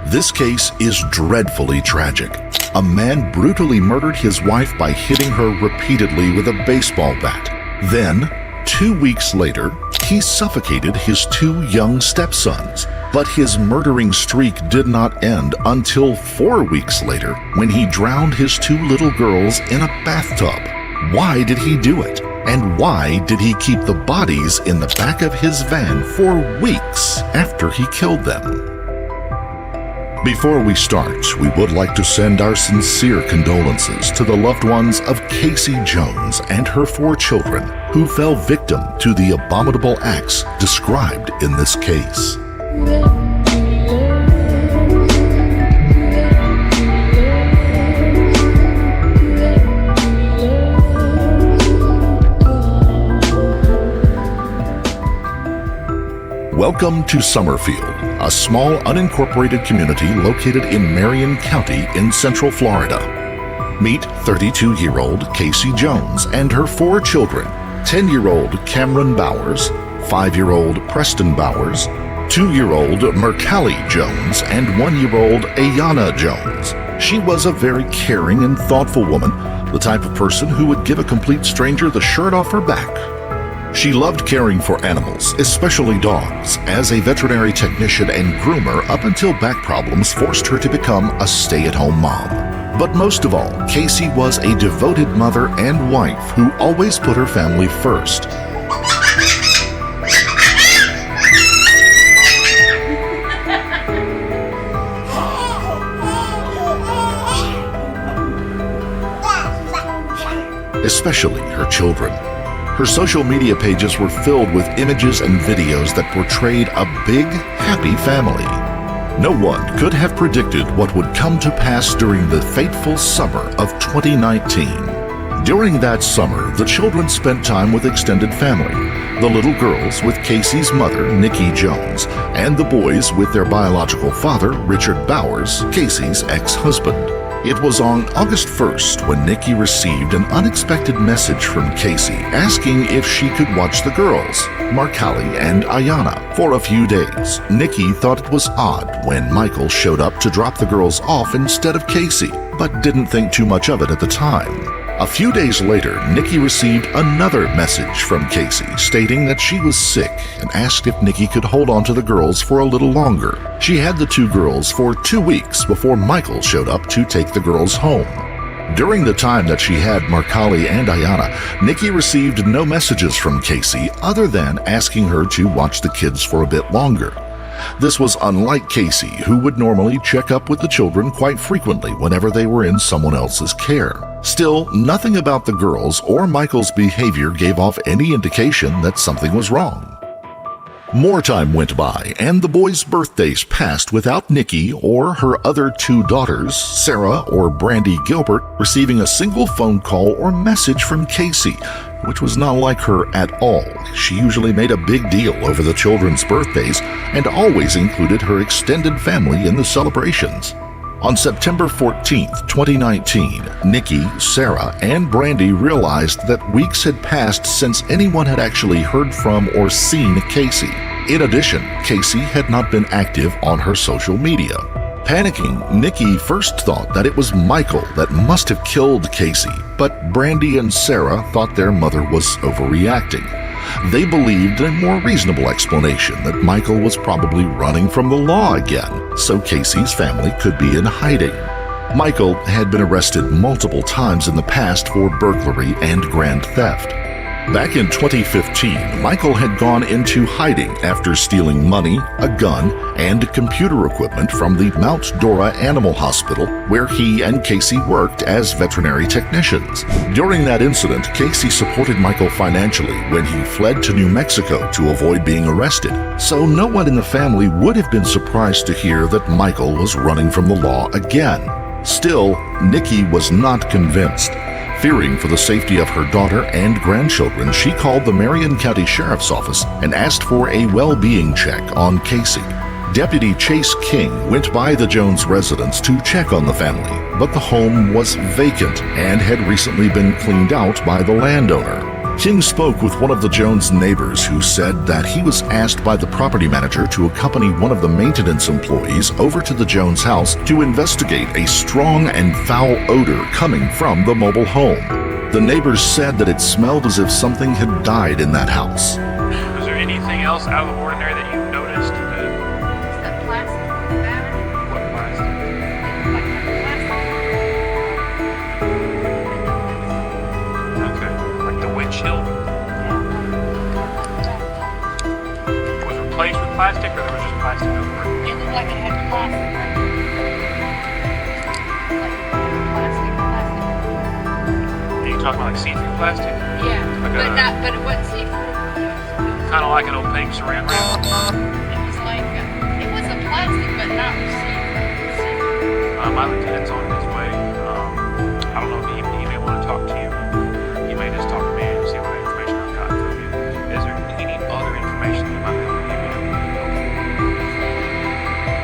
This case is dreadfully tragic. A man brutally murdered his wife by hitting her repeatedly with a baseball bat. Then, 2 weeks later, he suffocated his 2 young stepsons. But his murdering streak did not end until 4 weeks later when he drowned his 2 little girls in a bathtub. Why did he do it? And why did he keep the bodies in the back of his van for weeks after he killed them? Before we start, we would like to send our sincere condolences to the loved ones of Casey Jones and her 4 children who fell victim to the abominable acts described in this case. Welcome to Summerfield, a small unincorporated community located in Marion County in Central Florida. Meet 32-year-old Casey Jones and her 4 children, 10-year-old Cameron Bowers, 5-year-old Preston Bowers, 2-year-old Mercalli Jones, and 1-year-old Ayana Jones. She was a very caring and thoughtful woman, the type of person who would give a complete stranger the shirt off her back. She loved caring for animals, especially dogs, as a veterinary technician and groomer up until back problems forced her to become a stay-at-home mom. But most of all, Casey was a devoted mother and wife who always put her family first. Especially her children. Her social media pages were filled with images and videos that portrayed a big, happy family. No one could have predicted what would come to pass during the fateful summer of 2019. During that summer, the children spent time with extended family, the little girls with Casey's mother, Nikki Jones, and the boys with their biological father, Richard Bowers, Casey's ex-husband. It was on August 1st when Nikki received an unexpected message from Casey asking if she could watch the girls, Mercalli and Ayana, for a few days. Nikki thought it was odd when Michael showed up to drop the girls off instead of Casey, but didn't think too much of it at the time. A few days later, Nikki received another message from Casey stating that she was sick and asked if Nikki could hold on to the girls for a little longer. She had the 2 girls for 2 weeks before Michael showed up to take the girls home. During the time that she had Mercalli and Ayana, Nikki received no messages from Casey other than asking her to watch the kids for a bit longer. This was unlike Casey, who would normally check up with the children quite frequently whenever they were in someone else's care. Still, nothing about the girls or Michael's behavior gave off any indication that something was wrong. More time went by, and the boys' birthdays passed without Nikki or her other 2 daughters, Sarah or Brandy Gilbert, receiving a single phone call or message from Casey, which was not like her at all. She usually made a big deal over the children's birthdays and always included her extended family in the celebrations. On September 14, 2019, Nikki, Sarah, and Brandy realized that weeks had passed since anyone had actually heard from or seen Casey. In addition, Casey had not been active on her social media. Panicking, Nikki first thought that it was Michael that must have killed Casey, but Brandy and Sarah thought their mother was overreacting. They believed a more reasonable explanation that Michael was probably running from the law again, so Casey's family could be in hiding. Michael had been arrested multiple times in the past for burglary and grand theft. Back in 2015, Michael had gone into hiding after stealing money, a gun, and computer equipment from the Mount Dora Animal Hospital, where he and Casey worked as veterinary technicians. During that incident, Casey supported Michael financially when he fled to New Mexico to avoid being arrested, so no one in the family would have been surprised to hear that Michael was running from the law again. Still, Nikki was not convinced. Fearing for the safety of her daughter and grandchildren, she called the Marion County Sheriff's Office and asked for a well-being check on Casey. Deputy Chase King went by the Jones residence to check on the family, but the home was vacant and had recently been cleaned out by the landowner. King spoke with one of the Jones neighbors who said that he was asked by the property manager to accompany one of the maintenance employees over to the Jones house to investigate a strong and foul odor coming from the mobile home. The neighbors said that it smelled as if something had died in that house. Was there anything else out of the ordinary that you noticed? The plastic battery. What plastic? Like the plastic. Okay, like the windshield was replaced with plastic, or there was just plastic over it? It looked like it had plastic. Like plastic. Are you talking about like see-through plastic? Yeah, Like but it wasn't see-through. Kind of like an opaque saran wrap? It was like it was a plastic, but not see-through. My lieutenant's on his way. I don't know if he may want to talk to you. He may just talk to me and see what information I've got from you. Is there any other information you might be able to give me?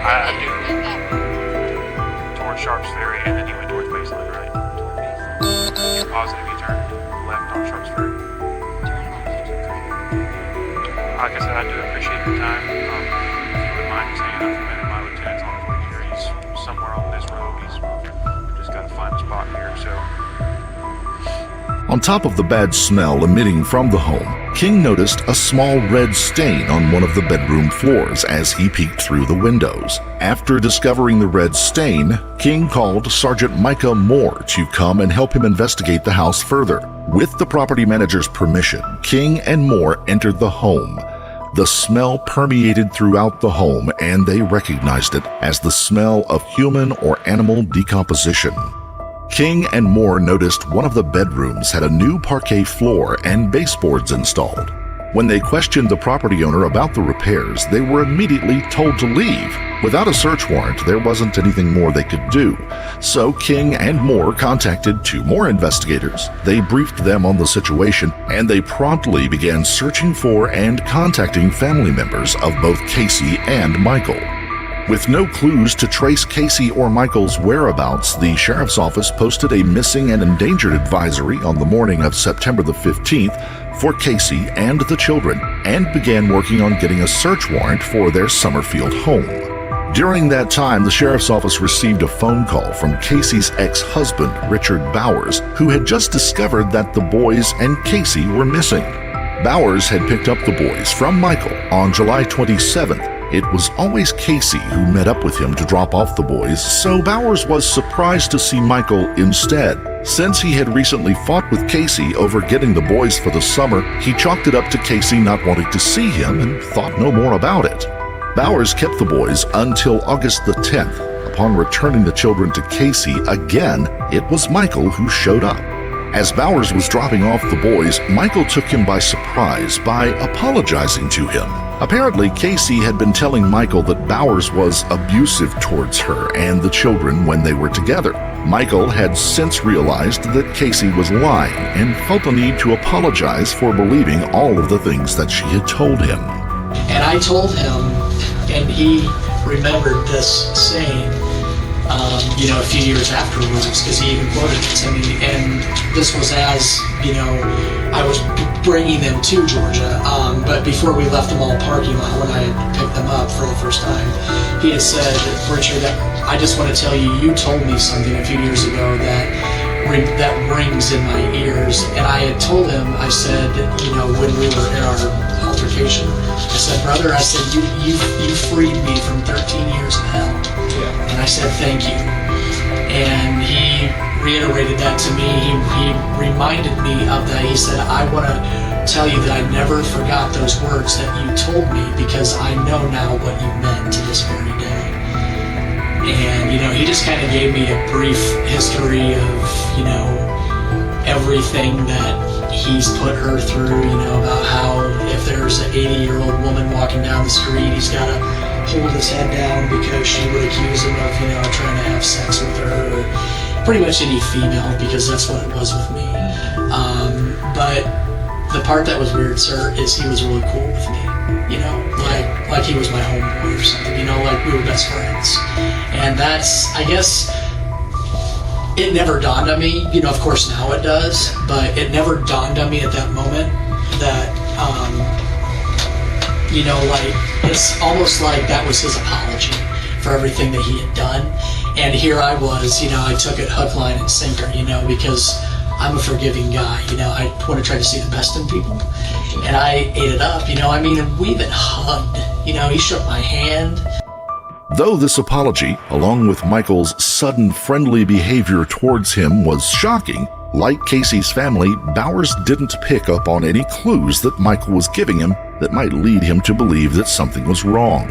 I do. Towards Sharps Ferry, and then he went towards Baseline, right? You're positive you turned left on Sharps Ferry. Like I said, I do appreciate your time. If you wouldn't mind just hanging out for a minute, my lieutenant's on his way here. He's somewhere on this road. We've just got to find a spot here. So, On top of the bad smell emitting from the home, King noticed a small red stain on one of the bedroom floors as he peeked through the windows. After discovering the red stain, King called Sergeant Micah Moore to come and help him investigate the house further. With the property manager's permission, King and Moore entered the home. The smell permeated throughout the home, and they recognized it as the smell of human or animal decomposition. King and Moore noticed one of the bedrooms had a new parquet floor and baseboards installed. When they questioned the property owner about the repairs, they were immediately told to leave. Without a search warrant, there wasn't anything more they could do. So King and Moore contacted 2 more investigators. They briefed them on the situation, and they promptly began searching for and contacting family members of both Casey and Michael. With no clues to trace Casey or Michael's whereabouts, the sheriff's office posted a missing and endangered advisory on the morning of September the 15th for Casey and the children, and began working on getting a search warrant for their Summerfield home. During that time, the sheriff's office received a phone call from Casey's ex-husband, Richard Bowers, who had just discovered that the boys and Casey were missing. Bowers had picked up the boys from Michael on July 27th. It was always Casey who met up with him to drop off the boys, so Bowers was surprised to see Michael instead. Since he had recently fought with Casey over getting the boys for the summer, he chalked it up to Casey not wanting to see him and thought no more about it. Bowers kept the boys until August the 10th. Upon returning the children to Casey again, it was Michael who showed up. As Bowers was dropping off the boys, Michael took him by surprise by apologizing to him. Apparently, Casey had been telling Michael that Bowers was abusive towards her and the children when they were together. Michael had since realized that Casey was lying and felt a need to apologize for believing all of the things that she had told him. And I told him, and he remembered this saying, a few years afterwards, because he even quoted it to me, and this was as, I was bringing them to Georgia, but before we left the mall parking lot, when I had picked them up for the first time, he had said, Richard, I just want to tell you, you told me something a few years ago that rings in my ears, and I had told him, I said, when we were in our altercation, I said, brother, I said, you freed me from 13 years in hell. Yeah. And I said, thank you. And he reiterated that to me. He reminded me of that. He said, I want to tell you that I never forgot those words that you told me, because I know now what you meant to this very day. And, he just kind of gave me a brief history of, everything that he's put her through, about how if there's an 80-year-old woman walking down the street, he's got to hold his head down because she would accuse him of, trying to have sex with her, or pretty much any female, because that's what it was with me. But the part that was weird, sir, is he was really cool with me, like he was my homeboy or something, like we were best friends. And that's, I guess, it never dawned on me, of course now it does, but it never dawned on me at that moment that, like, it's almost like that was his apology for everything that he had done. And here I was, I took it hook, line, and sinker, because I'm a forgiving guy, I want to try to see the best in people. And I ate it up, and we even hugged, he shook my hand. Though this apology, along with Michael's sudden friendly behavior towards him, was shocking, like Casey's family, Bowers didn't pick up on any clues that Michael was giving him that might lead him to believe that something was wrong.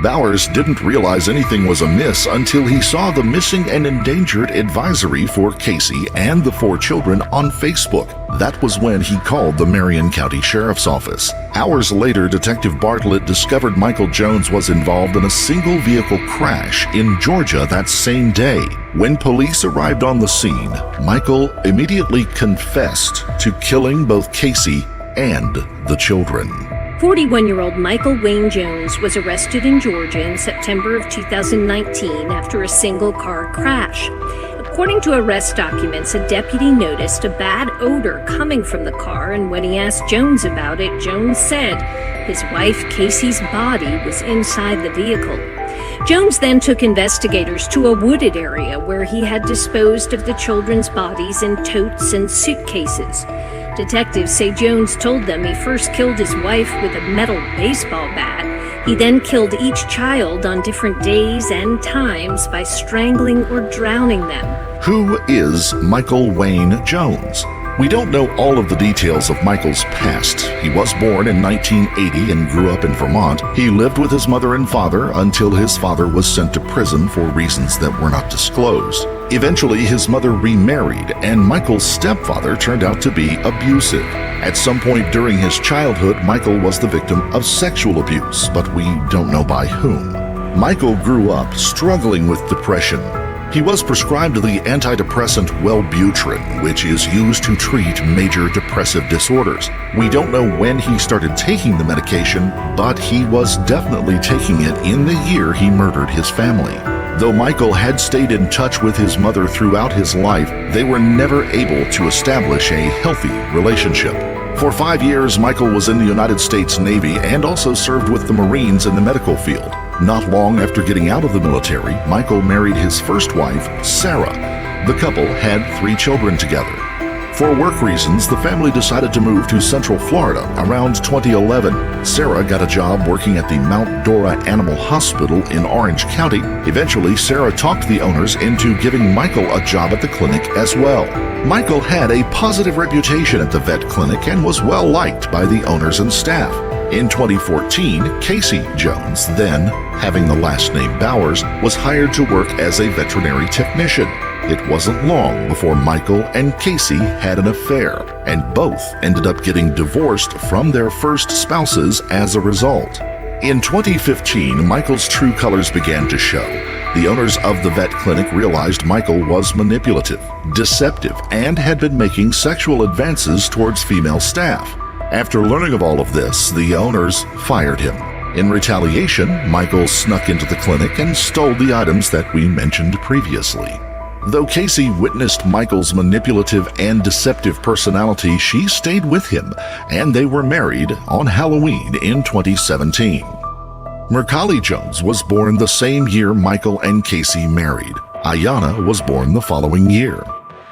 Bowers didn't realize anything was amiss until he saw the missing and endangered advisory for Casey and the 4 children on Facebook. That was when he called the Marion County Sheriff's Office. Hours later, Detective Bartlett discovered Michael Jones was involved in a single-vehicle crash in Georgia that same day. When police arrived on the scene, Michael immediately confessed to killing both Casey and the children. 41-year-old Michael Wayne Jones was arrested in Georgia in September of 2019 after a single-car crash. According to arrest documents, a deputy noticed a bad odor coming from the car, and when he asked Jones about it, Jones said his wife Casey's body was inside the vehicle. Jones then took investigators to a wooded area where he had disposed of the children's bodies in totes and suitcases. Detectives say Jones told them he first killed his wife with a metal baseball bat. He then killed each child on different days and times by strangling or drowning them. Who is Michael Wayne Jones? We don't know all of the details of Michael's past. He was born in 1980 and grew up in Vermont. He lived with his mother and father until his father was sent to prison for reasons that were not disclosed. Eventually, his mother remarried, and Michael's stepfather turned out to be abusive. At some point during his childhood, Michael was the victim of sexual abuse, but we don't know by whom. Michael grew up struggling with depression. He was prescribed the antidepressant Wellbutrin, which is used to treat major depressive disorders. We don't know when he started taking the medication, but he was definitely taking it in the year he murdered his family. Though Michael had stayed in touch with his mother throughout his life, they were never able to establish a healthy relationship. For 5 years, Michael was in the United States Navy and also served with the Marines in the medical field. Not long after getting out of the military, Michael married his first wife, Sarah. The couple had 3 children together. For work reasons, the family decided to move to Central Florida around 2011. Sarah got a job working at the Mount Dora Animal Hospital in Orange County. Eventually, Sarah talked the owners into giving Michael a job at the clinic as well. Michael had a positive reputation at the vet clinic and was well liked by the owners and staff. In 2014, Casey Jones, then having the last name Bowers, was hired to work as a veterinary technician. It wasn't long before Michael and Casey had an affair, and both ended up getting divorced from their first spouses as a result. In 2015, Michael's true colors began to show. The owners of the vet clinic realized Michael was manipulative, deceptive, and had been making sexual advances towards female staff. After learning of all of this, the owners fired him. In retaliation, Michael snuck into the clinic and stole the items that we mentioned previously. Though Casey witnessed Michael's manipulative and deceptive personality, she stayed with him, and they were married on Halloween in 2017. Mercalli Jones was born the same year Michael and Casey married. Ayanna was born the following year.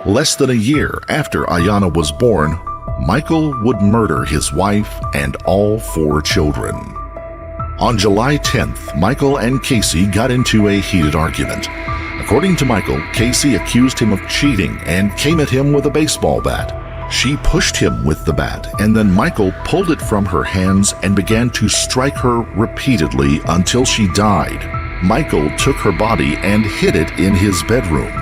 Less than a year after Ayanna was born, Michael would murder his wife and all 4 children. On July 10th, Michael and Casey got into a heated argument. According to Michael, Casey accused him of cheating and came at him with a baseball bat. She pushed him with the bat, and then Michael pulled it from her hands and began to strike her repeatedly until she died. Michael took her body and hid it in his bedroom.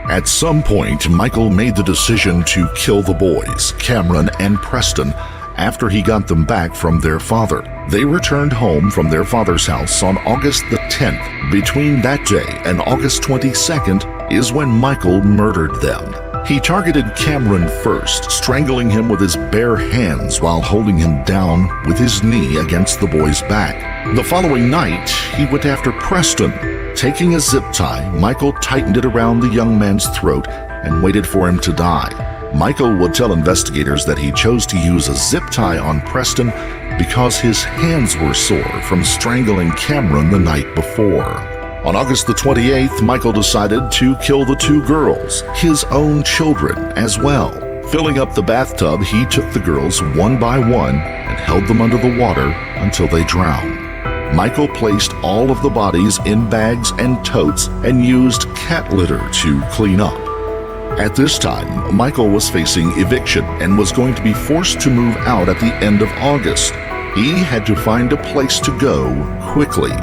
At some point, Michael made the decision to kill the boys, Cameron and Preston, after he got them back from their father. They returned home from their father's house on August the 10th. Between that day and August 22nd is when Michael murdered them. He targeted Cameron first, strangling him with his bare hands while holding him down with his knee against the boy's back. The following night, he went after Preston. Taking a zip tie, Michael tightened it around the young man's throat and waited for him to die. Michael would tell investigators that he chose to use a zip tie on Preston because his hands were sore from strangling Cameron the night before. On August the 28th, Michael decided to kill the two girls, his own children, as well. Filling up the bathtub, he took the girls one by one and held them under the water until they drowned. Michael placed all of the bodies in bags and totes and used cat litter to clean up. At this time, Michael was facing eviction and was going to be forced to move out at the end of August. He had to find a place to go quickly.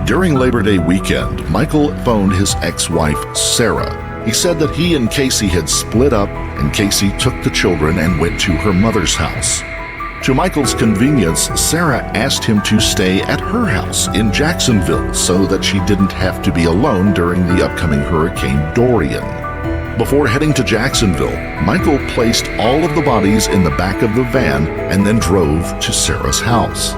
During Labor Day weekend, Michael phoned his ex-wife, Sarah. He said that he and Casey had split up and Casey took the children and went to her mother's house. To Michael's convenience, Sarah asked him to stay at her house in Jacksonville so that she didn't have to be alone during the upcoming Hurricane Dorian. Before heading to Jacksonville, Michael placed all of the bodies in the back of the van and then drove to Sarah's house.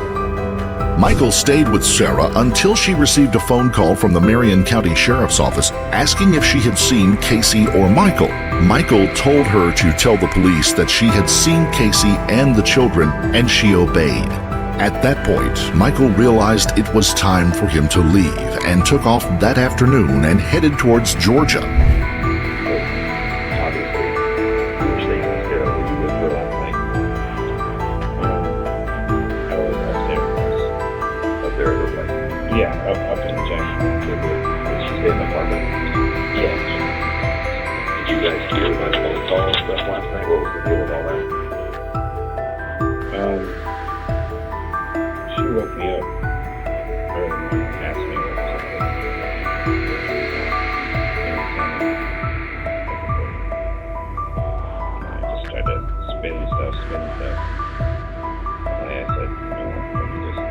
Michael stayed with Sarah until she received a phone call from the Marion County Sheriff's Office asking if she had seen Casey or Michael. Michael told her to tell the police that she had seen Casey and the children, and she obeyed. At that point, Michael realized it was time for him to leave and took off that afternoon and headed towards Georgia. Yeah, up in Jacksonville. Did she stay in the apartment? Yes. Did you guys hear about the phone call and stuff last night? What was the deal with all that? She woke me up early morning and asked me what was happening. I just tried to spin stuff. And I said, no, let me just...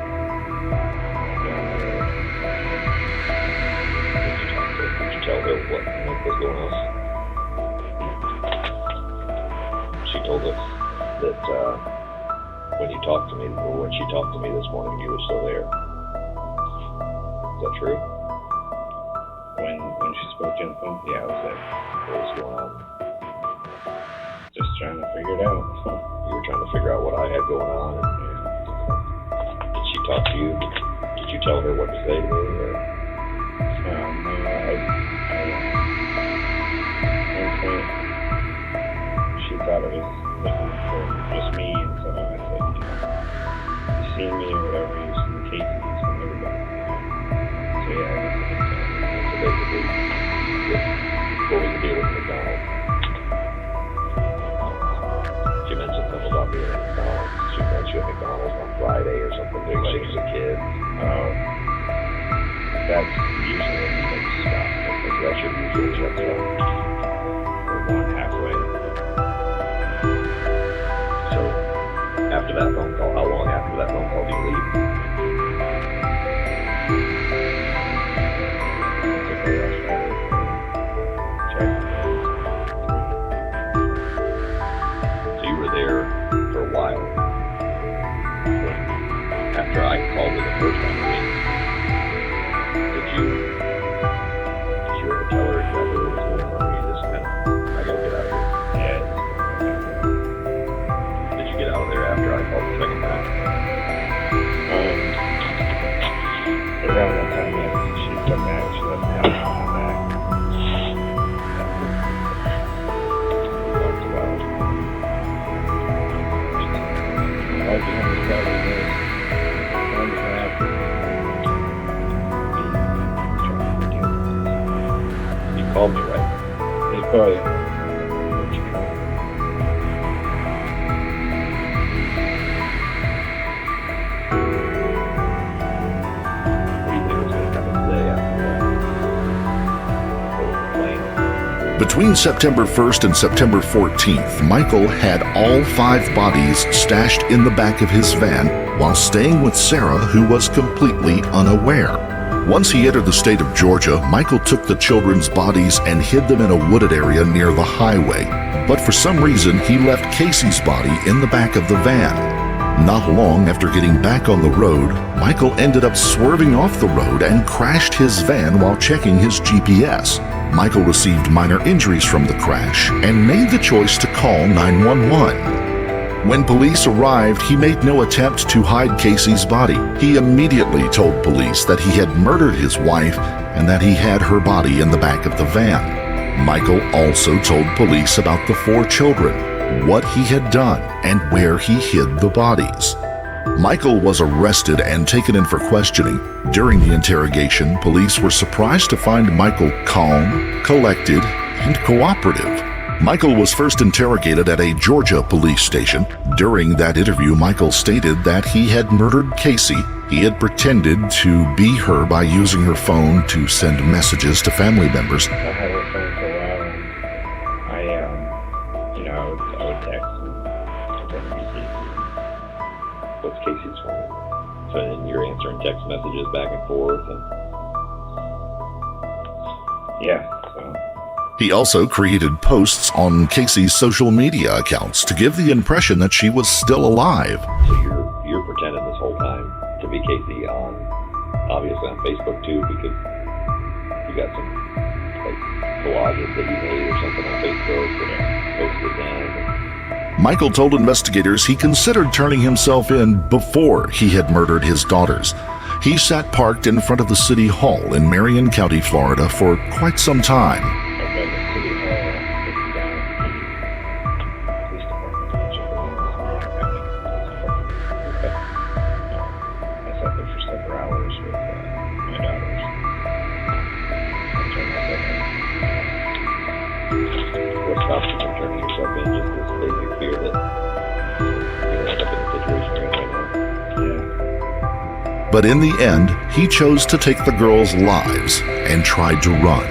Tell her what was going on. She told us that when you talked to me, or when she talked to me this morning, you were still there. Is that true? When she spoke to you on the phone? Yeah, I was there. What was going on? Just trying to figure it out. You were trying to figure out what I had going on. And, did she talk to you? Did you tell her what to say to me? Or? She thought it was looking for just me, and so I said, you seen me or whatever, you seen Casey, you seen everybody. So yeah, So basically, what was the deal with McDonald's? She mentioned something about being at McDonald's. She met you at McDonald's on Friday or something, doing like as a kid. That's usually when you stop. That's your usual truck stop. We're going halfway. So, after that phone call, how long after that phone call do you leave? Took a rush hour. Checked. So you were there for a while. After I called her the first time, did you ever tell her exactly what was going on? Or you just kind of, I gotta get out of here. Yeah. Did you get out of there after I called the second time? Around that time, yeah. She come back, she left me out, and come back. We talked about all the other stuff in this. You called me, right? They call you. What do you think was going to happen today after that? What was the plan? Between September 1st and September 14th, Michael had all 5 bodies stashed in the back of his van while staying with Sarah, who was completely unaware. Once he entered the state of Georgia, Michael took the children's bodies and hid them in a wooded area near the highway. But for some reason, he left Casey's body in the back of the van. Not long after getting back on the road, Michael ended up swerving off the road and crashed his van while checking his GPS. Michael received minor injuries from the crash and made the choice to call 911. When police arrived, he made no attempt to hide Casey's body. He immediately told police that he had murdered his wife and that he had her body in the back of the van. Michael also told police about the 4 children, what he had done, and where he hid the bodies. Michael was arrested and taken in for questioning. During the interrogation, police were surprised to find Michael calm, collected, and cooperative. Michael was first interrogated at a Georgia police station. During that interview, Michael stated that he had murdered Casey. He had pretended to be her by using her phone to send messages to family members. I had her phone for a while, and I would text and pretend to be Casey. What's Casey's phone? So then you're answering text messages back and forth, and so. He also created posts on Casey's social media accounts to give the impression that she was still alive. So you're pretending this whole time to be Casey obviously on Facebook too, because you got some collages that you made or something on Facebook and posted them. Michael told investigators he considered turning himself in before he had murdered his daughters. He sat parked in front of the city hall in Marion County, Florida for quite some time. But in the end, he chose to take the girls' lives and tried to run.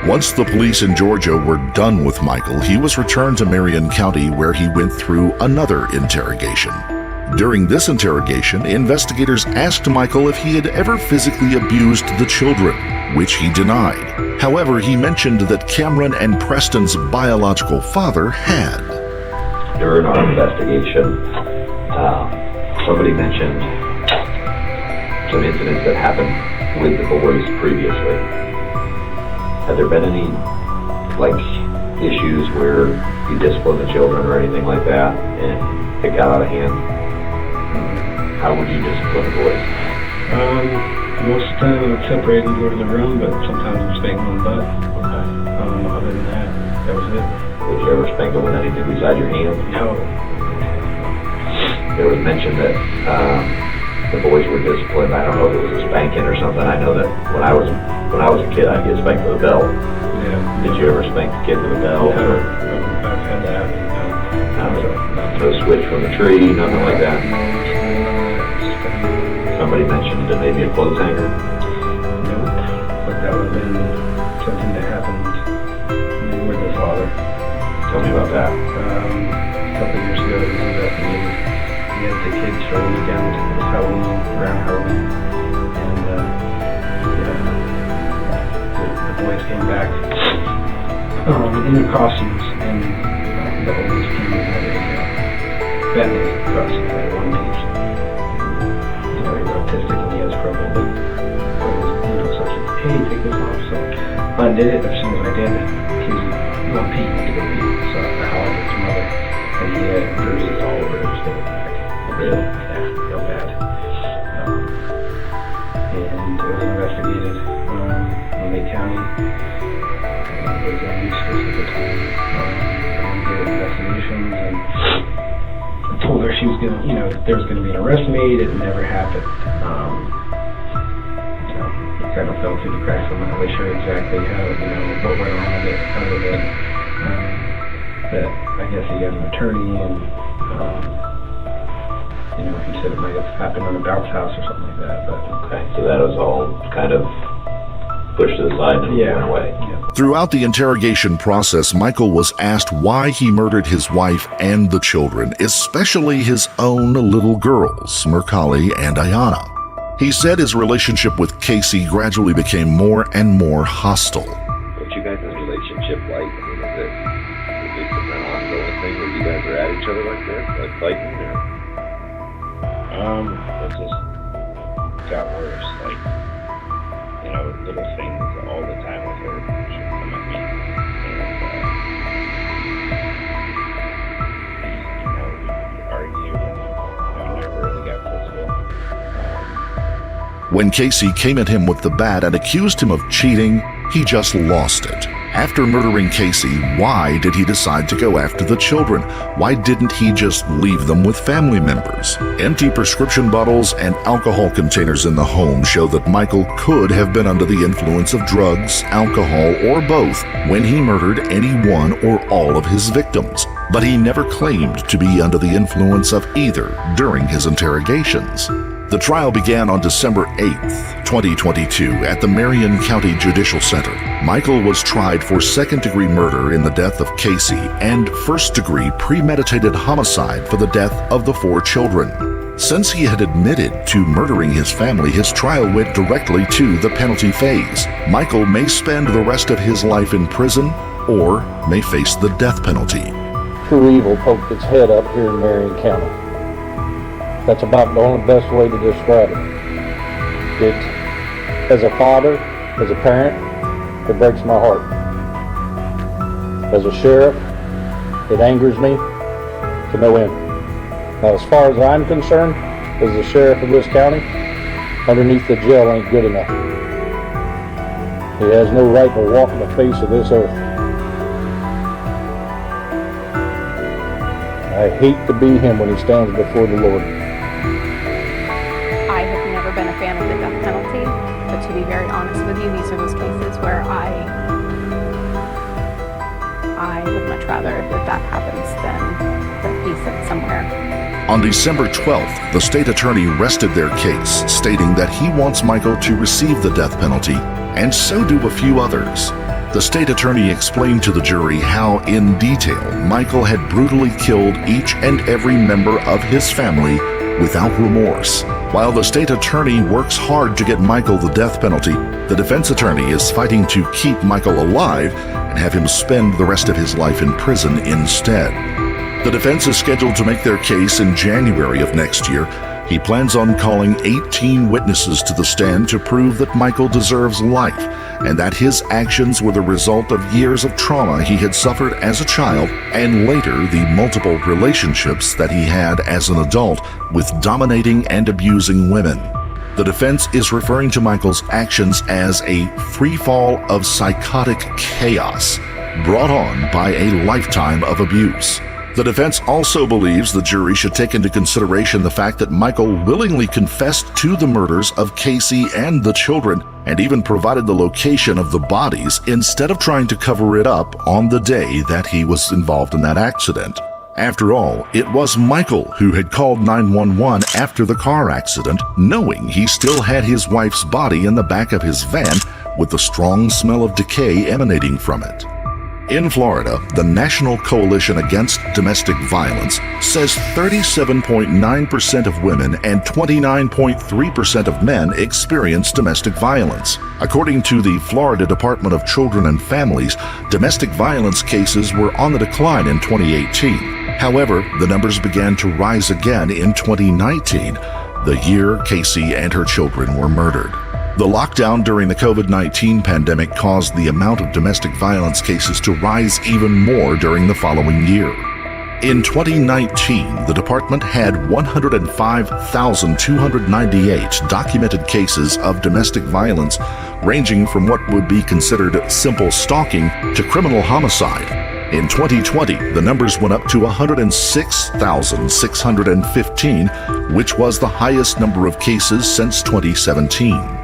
Once the police in Georgia were done with Michael, he was returned to Marion County, where he went through another interrogation. During this interrogation, investigators asked Michael if he had ever physically abused the children, which he denied. However, he mentioned that Cameron and Preston's biological father had. During our investigation, somebody mentioned some incidents that happened with the boys previously. Have there been any, issues where you discipline the children or anything like that and it got out of hand? How would you discipline the boys? Most of the time I would separate and go to the room, but sometimes I'd spank them on the butt. Other than that was it. Would you ever spank them with anything besides your hand? No. There was mention that the boys were disciplined. I don't know if it was a spanking or something. I know that when I was a kid, I'd get spanked with a belt. Yeah. Did you ever spank the kid with a belt? No, Or I've had that. no switch from the tree, nothing like that? No, Somebody mentioned maybe a clothes hanger. nope. But that would have been something that happened with the father. Tell me about that. A couple of years ago, he was investigated. He had the kids for the weekend. It was Halloween, around Halloween. And, the boys came back in their costumes, and the oldest kid had a Batman costume, like one piece. He's very autistic, and he has trouble with so I said, hey, take this off. So I undid it. As soon as I did, he was going to pee, to go pee. So I hollered at his mother, and he had bruises all over his back. Really? Yeah, real bad. And it was investigated in Lake County. It was in East at the time. And we did investigations, and I told her she was gonna, there was gonna be an arrest made. It never happened. It kind of fell through the cracks. I'm not really sure exactly how, what went on with it, other than that I guess he got an attorney, and he said it might have happened on a bounce house or something like that, but Okay, so that was all kind of pushed to the side and went away. Yeah. Throughout the interrogation process, Michael was asked why he murdered his wife and the children, especially his own little girls, Mercalli and Ayana. He said his relationship with Casey gradually became more and more hostile. What's you guys' relationship like? I mean, is it an ongoing thing where you guys are at each other like this, like fighting, or? It just got worse. Like, you know, little things all the time with her. She'd come at me, and we'd argue, and never really got physical. When Casey came at him with the bat and accused him of cheating, he just lost it. After murdering Casey, why did he decide to go after the children? Why didn't he just leave them with family members? Empty prescription bottles and alcohol containers in the home show that Michael could have been under the influence of drugs, alcohol, or both when he murdered any one or all of his victims. But he never claimed to be under the influence of either during his interrogations. The trial began on December 8th, 2022 at the Marion County Judicial Center. Michael was tried for second-degree murder in the death of Casey and first-degree premeditated homicide for the death of the 4 children. Since he had admitted to murdering his family, his trial went directly to the penalty phase. Michael may spend the rest of his life in prison or may face the death penalty. True evil poked its head up here in Marion County. That's about the only best way to describe it. As a father, as a parent, it breaks my heart. As a sheriff, it angers me to no end. Now, as far as I'm concerned, as the sheriff of this county, underneath the jail ain't good enough. He has no right to walk the face of this earth. I hate to be him when he stands before the Lord. I have never been a fan of the death penalty, but to be very honest with you, these are those cases where I would much rather that happens than be sent somewhere. On December 12th, the state attorney rested their case, stating that he wants Michael to receive the death penalty, and so do a few others. The state attorney explained to the jury how, in detail, Michael had brutally killed each and every member of his family without remorse. While the state attorney works hard to get Michael the death penalty, the defense attorney is fighting to keep Michael alive and have him spend the rest of his life in prison instead. The defense is scheduled to make their case in January of next year. He plans on calling 18 witnesses to the stand to prove that Michael deserves life and that his actions were the result of years of trauma he had suffered as a child and later the multiple relationships that he had as an adult with dominating and abusing women. The defense is referring to Michael's actions as a freefall of psychotic chaos brought on by a lifetime of abuse. The defense also believes the jury should take into consideration the fact that Michael willingly confessed to the murders of Casey and the children and even provided the location of the bodies instead of trying to cover it up on the day that he was involved in that accident. After all, it was Michael who had called 911 after the car accident, knowing he still had his wife's body in the back of his van with the strong smell of decay emanating from it. In Florida, the National Coalition Against Domestic Violence says 37.9% of women and 29.3% of men experience domestic violence. According to the Florida Department of Children and Families, domestic violence cases were on the decline in 2018. However, the numbers began to rise again in 2019, the year Casey and her children were murdered. The lockdown during the COVID-19 pandemic caused the amount of domestic violence cases to rise even more during the following year. In 2019, the department had 105,298 documented cases of domestic violence, ranging from what would be considered simple stalking to criminal homicide. In 2020, the numbers went up to 106,615, which was the highest number of cases since 2017.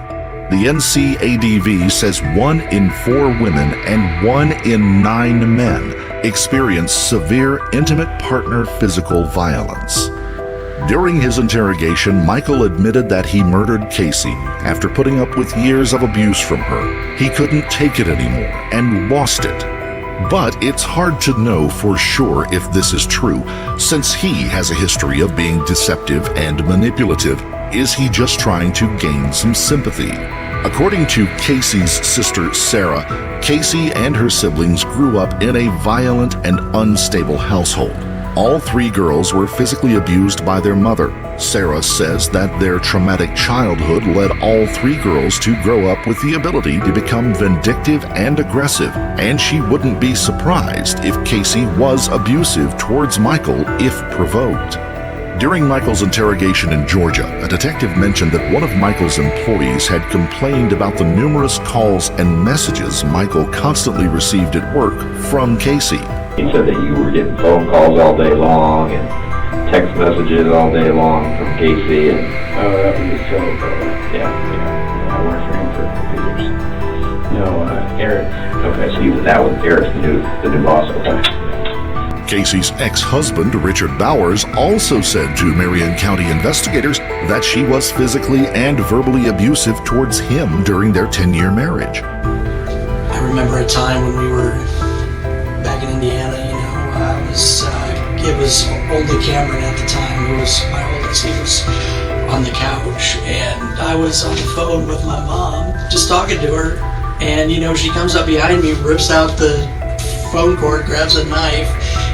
The NCADV says 1 in 4 women and 1 in 9 men experience severe intimate partner physical violence. During his interrogation, Michael admitted that he murdered Casey after putting up with years of abuse from her. He couldn't take it anymore and lost it. But it's hard to know for sure if this is true, since he has a history of being deceptive and manipulative. Is he just trying to gain some sympathy? According to Casey's sister, Sarah, Casey and her siblings grew up in a violent and unstable household. All 3 girls were physically abused by their mother. Sarah says that their traumatic childhood led all 3 girls to grow up with the ability to become vindictive and aggressive, and she wouldn't be surprised if Casey was abusive towards Michael if provoked. During Michael's interrogation in Georgia, a detective mentioned that one of Michael's employees had complained about the numerous calls and messages Michael constantly received at work from Casey. He said that you were getting phone calls all day long and text messages all day long from Casey. And Oh, that was his fellow brother. yeah. I worked for him for a couple of years. No, Eric. Okay, so that was Eric's the new boss. Okay. Casey's ex-husband, Richard Bowers, also said to Marion County investigators that she was physically and verbally abusive towards him during their 10-year marriage. I remember a time when we were back in Indiana, it was only Cameron at the time, who was my oldest. He was on the couch, and I was on the phone with my mom, just talking to her, and she comes up behind me, rips out the phone cord, grabs a knife,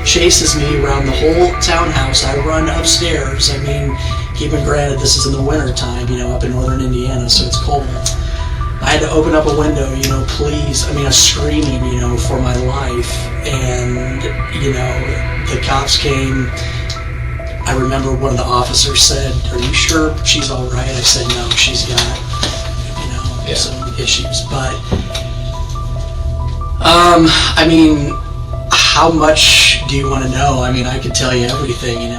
chases me around the whole townhouse. I run upstairs. Keeping granted, this is in the winter time, up in northern Indiana, so it's cold. I had to open up a window, please. I was screaming, for my life. And, the cops came. I remember one of the officers said, "Are you sure she's all right?" I said, "No, she's got, some issues." But, how much do you want to know? I could tell you everything,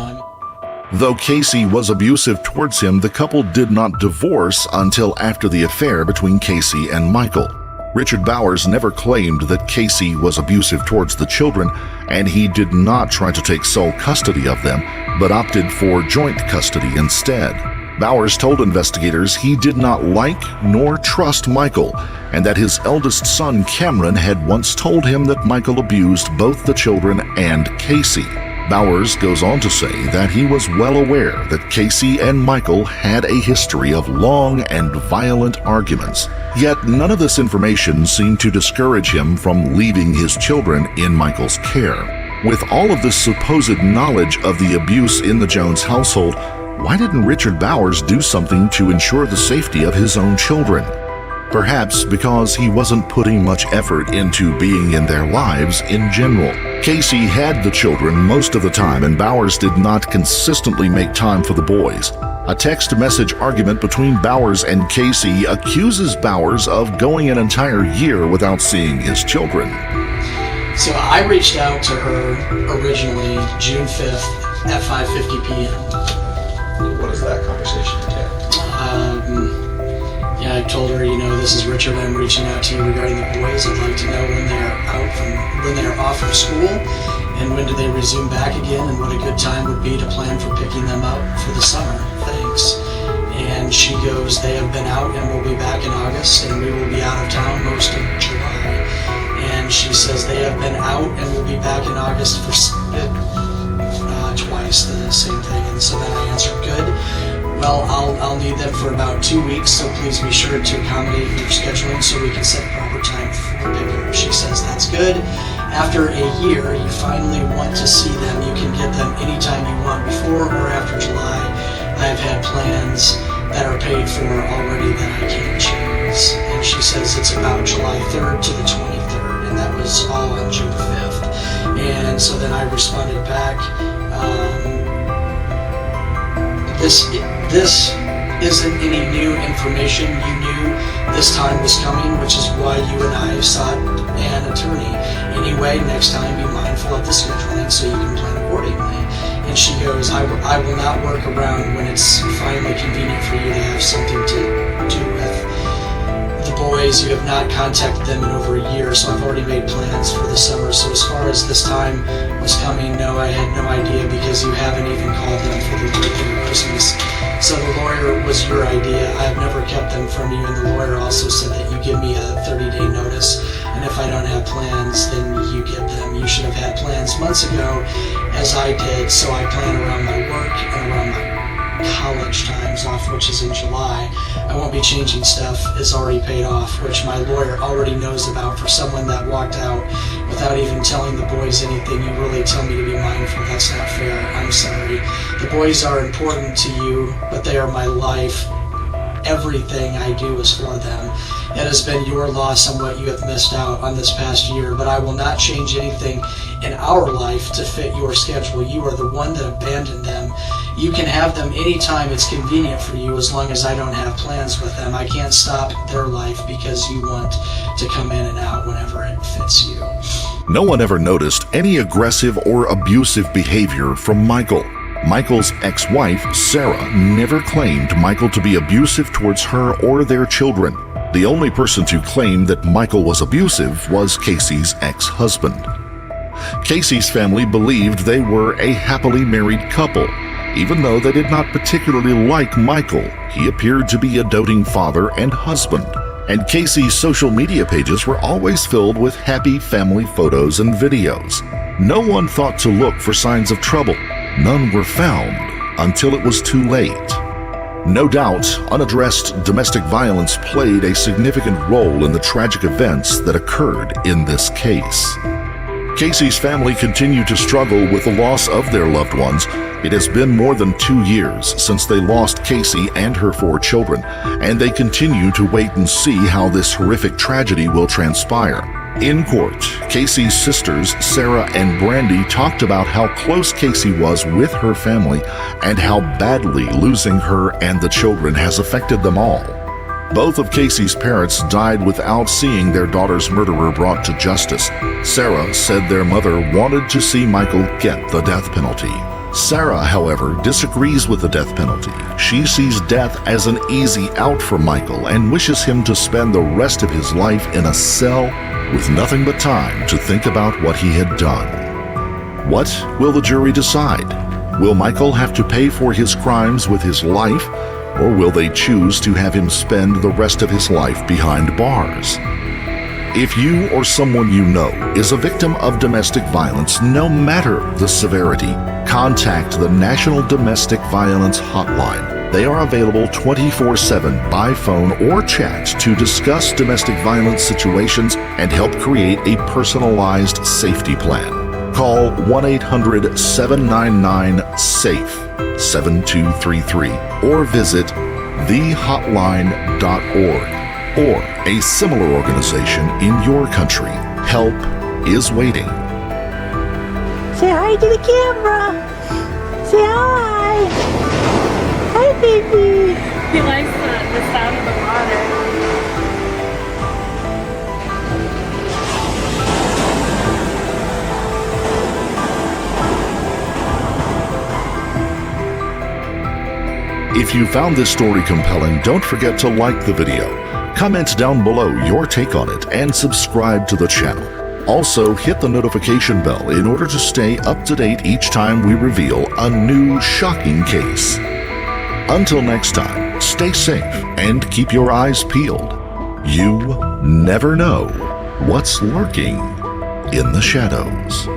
Though Casey was abusive towards him, the couple did not divorce until after the affair between Casey and Michael. Richard Bowers never claimed that Casey was abusive towards the children, and he did not try to take sole custody of them, but opted for joint custody instead. Bowers told investigators he did not like nor trust Michael, and that his eldest son Cameron had once told him that Michael abused both the children and Casey. Bowers goes on to say that he was well aware that Casey and Michael had a history of long and violent arguments, yet none of this information seemed to discourage him from leaving his children in Michael's care. With all of this supposed knowledge of the abuse in the Jones household, why didn't Richard Bowers do something to ensure the safety of his own children? Perhaps because he wasn't putting much effort into being in their lives in general. Casey had the children most of the time, and Bowers did not consistently make time for the boys. A text-message argument between Bowers and Casey accuses Bowers of going an entire year without seeing his children. So I reached out to her originally June 5th at 5:50 p.m. What does that conversation entail? I told her, this is Richard. I'm reaching out to you regarding the boys. I'd like to know when they're off from school, and when do they resume back again, and what a good time would be to plan for picking them up for the summer. Thanks. And she goes, they have been out and will be back in August, and we will be out of town most of July. And she says they have been out and will be back in August for twice, the same thing. And so then I answered, good. Well, I'll need them for about 2 weeks, so please be sure to accommodate your scheduling so we can set a proper time for pickup. She says that's good. After a year, you finally want to see them. You can get them anytime you want, before or after July. I've had plans that are paid for already that I can't choose. And she says it's about July 3rd to the 23rd, and that was all on June 5th. And so then I responded back, This isn't any new information. You knew this time was coming, which is why you and I sought an attorney. Anyway, next time be mindful of the scheduling so you can plan accordingly. And she goes, I will not work around when it's finally convenient for you to have something to do with the boys. You have not contacted them in over a year, so I've already made plans for the summer. So as far as this time was coming, no, I had no idea, because you haven't even called them for their birthday or Christmas. So the lawyer was your idea. I have never kept them from you, and the lawyer also said that you give me a 30-day notice, and if I don't have plans, then you get them. You should have had plans months ago, as I did, so I plan around my work and around my college times off, which is in July. I won't be changing stuff. It's already paid off, which my lawyer already knows about for someone that walked out without even telling the boys anything. You really tell me to be mindful. That's not fair. I'm sorry. The boys are important to you, but they are my life. Everything I do is for them. It has been your loss on what you have missed out on this past year, but I will not change anything in our life to fit your schedule. You are the one that abandoned them. You can have them anytime it's convenient for you, as long as I don't have plans with them. I can't stop their life because you want to come in and out whenever it fits you. No one ever noticed any aggressive or abusive behavior from Michael. Michael's ex-wife, Sarah, never claimed Michael to be abusive towards her or their children. The only person to claim that Michael was abusive was Casey's ex-husband. Casey's family believed they were a happily married couple. Even though they did not particularly like Michael, he appeared to be a doting father and husband. And Casey's social media pages were always filled with happy family photos and videos. No one thought to look for signs of trouble. None were found until it was too late. No doubt, unaddressed domestic violence played a significant role in the tragic events that occurred in this case. Casey's family continued to struggle with the loss of their loved ones. It has been more than 2 years since they lost Casey and her 4 children, and they continue to wait and see how this horrific tragedy will transpire. In court, Casey's sisters, Sarah and Brandy, talked about how close Casey was with her family and how badly losing her and the children has affected them all. Both of Casey's parents died without seeing their daughter's murderer brought to justice. Sarah said their mother wanted to see Michael get the death penalty. Sarah, however, disagrees with the death penalty. She sees death as an easy out for Michael and wishes him to spend the rest of his life in a cell with nothing but time to think about what he had done. What will the jury decide? Will Michael have to pay for his crimes with his life, or will they choose to have him spend the rest of his life behind bars? If you or someone you know is a victim of domestic violence, no matter the severity, contact the National Domestic Violence Hotline. They are available 24/7 by phone or chat to discuss domestic violence situations and help create a personalized safety plan. Call 1-800-799-SAFE 7233 or visit thehotline.org or a similar organization in your country. Help is waiting. Say hi to the camera. Say hi. Hi, baby. He likes the sound of the water. If you found this story compelling, don't forget to like the video, comment down below your take on it, and subscribe to the channel. Also, hit the notification bell in order to stay up to date each time we reveal a new shocking case. Until next time, stay safe and keep your eyes peeled. You never know what's lurking in the shadows.